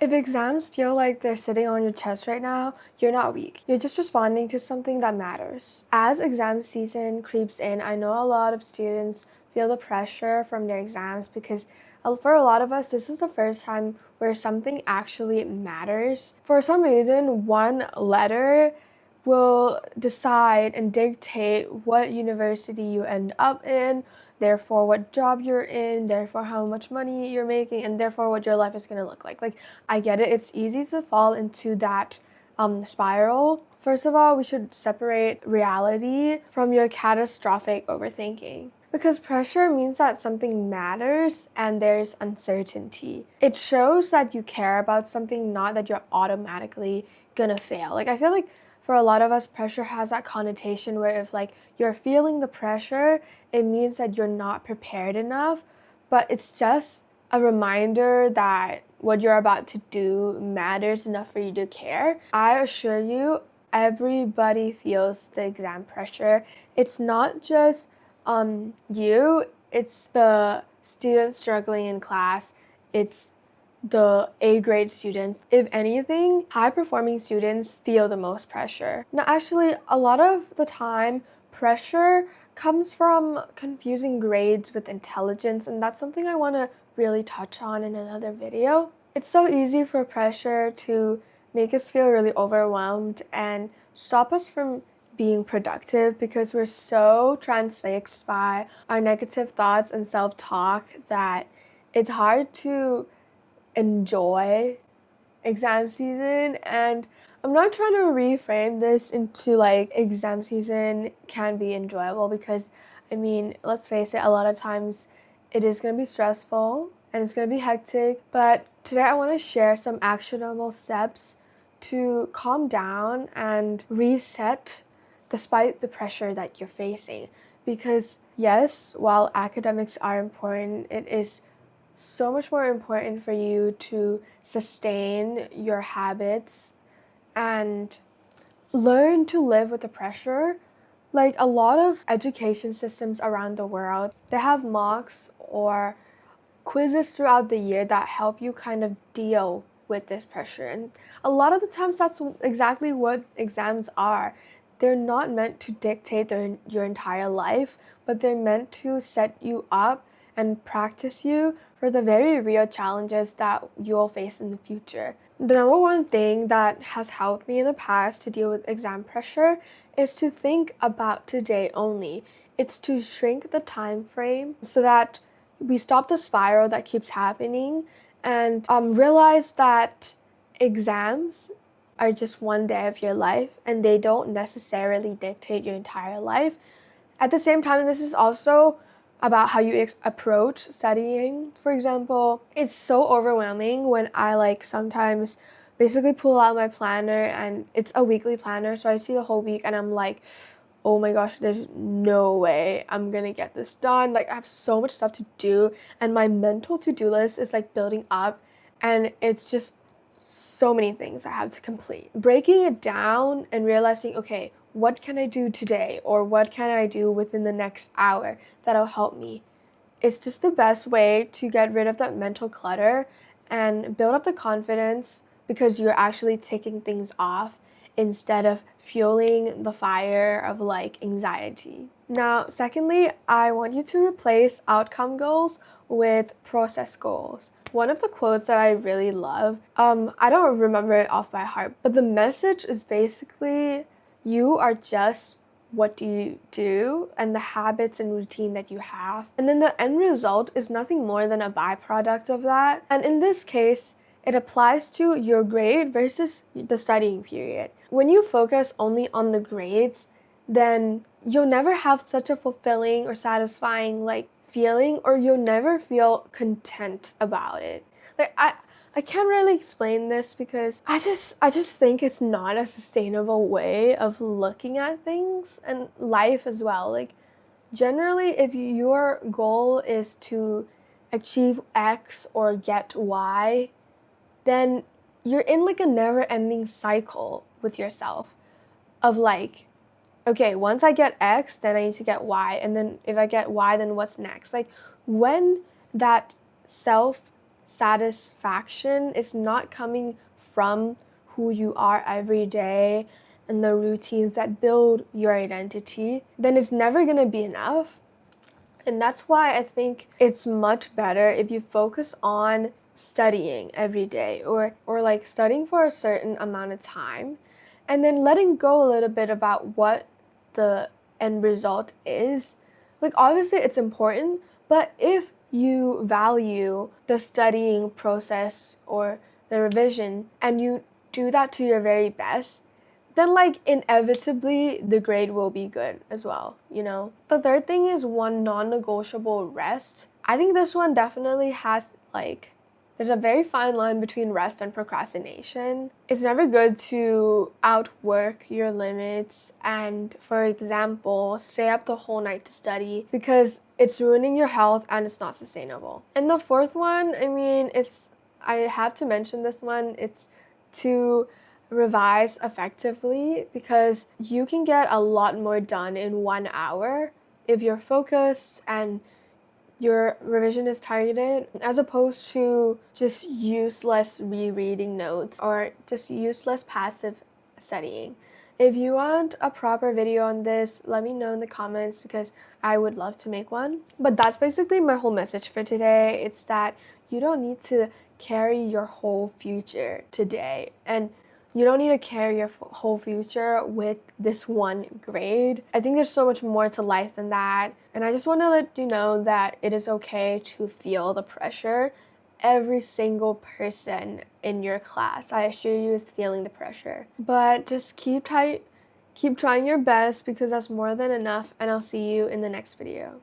If exams feel like they're sitting on your chest right now, you're not weak. You're just responding to something that matters. As exam season creeps in, I know a lot of students feel the pressure from their exams because for a lot of us, this is the first time where something actually matters. For some reason, one letter will decide and dictate what university you end up in, therefore what job you're in, therefore how much money you're making, and therefore what your life is going to look like. Like, I get it, it's easy to fall into that spiral. First of all, we should separate reality from your catastrophic overthinking. Because pressure means that something matters and there's uncertainty. It shows that you care about something, not that you're automatically gonna fail. Like, I feel like for a lot of us, pressure has that connotation where if like you're feeling the pressure, it means that you're not prepared enough. But it's just a reminder that what you're about to do matters enough for you to care. I assure you, everybody feels the exam pressure. It's not just you, it's the students struggling in class, it's the A grade students. If anything, high performing students feel the most pressure. Now, actually, a lot of the time, pressure comes from confusing grades with intelligence, and that's something I want to really touch on in another video. It's so easy for pressure to make us feel really overwhelmed and stop us from being productive because we're so transfixed by our negative thoughts and self-talk that it's hard to enjoy exam season. And I'm not trying to reframe this into like exam season can be enjoyable, because I mean, let's face it, a lot of times it is going to be stressful and it's going to be hectic, but today I want to share some actionable steps to calm down and reset despite the pressure that you're facing. Because yes, while academics are important, it is so much more important for you to sustain your habits and learn to live with the pressure. Like, a lot of education systems around the world, they have mocks or quizzes throughout the year that help you kind of deal with this pressure. And a lot of the times that's exactly what exams are. They're not meant to dictate your entire life, but they're meant to set you up and practice you for the very real challenges that you'll face in the future. The number one thing that has helped me in the past to deal with exam pressure is to think about today only. It's to shrink the time frame so that we stop the spiral that keeps happening and realize that exams are just one day of your life and they don't necessarily dictate your entire life. At the same time, this is also about how you approach studying. For example, it's so overwhelming when I like sometimes basically pull out my planner, and it's a weekly planner, so I see the whole week and I'm like, oh my gosh, there's no way I'm gonna get this done. Like, I have so much stuff to do and my mental to-do list is like building up, and it's just so many things I have to complete. Breaking it down and realizing, okay, what can I do today, or what can I do within the next hour that'll help me? It's just the best way to get rid of that mental clutter and build up the confidence, because you're actually taking things off instead of fueling the fire of like anxiety. Now, secondly, I want you to replace outcome goals with process goals. One of the quotes that I really love, I don't remember it off by heart, but the message is basically, you are just what you do and the habits and routine that you have. And then the end result is nothing more than a byproduct of that. And in this case, it applies to your grade versus the studying period. When you focus only on the grades, then you'll never have such a fulfilling or satisfying like feeling, or you'll never feel content about it. Like, I can't really explain this because I just think it's not a sustainable way of looking at things and life as well. Like, generally, if your goal is to achieve X or get Y, then you're in like a never-ending cycle with yourself of like, okay, once I get X, then I need to get Y, and then if I get Y, then what's next? Like, when that self satisfaction is not coming from who you are every day and the routines that build your identity, then it's never going to be enough. And that's why I think it's much better if you focus on studying every day or like studying for a certain amount of time and then letting go a little bit about what the end result is. Like obviously it's important, but if you value the studying process or the revision and you do that to your very best, then like inevitably the grade will be good as well, you know? The third thing is one non-negotiable: rest. I think this one definitely has like, there's a very fine line between rest and procrastination. It's never good to outwork your limits and, for example, stay up the whole night to study because it's ruining your health and it's not sustainable. And the fourth one, I have to mention this one, it's to revise effectively because you can get a lot more done in 1 hour if you're focused and your revision is targeted, as opposed to just useless rereading notes or just useless passive studying. If you want a proper video on this, let me know in the comments because I would love to make one. But that's basically my whole message for today. It's that you don't need to carry your whole future today, and you don't need to carry your whole future with this one grade. I think there's so much more to life than that. And I just want to let you know that it is okay to feel the pressure. Every single person in your class, I assure you, is feeling the pressure. But just keep trying your best because that's more than enough, and I'll see you in the next video.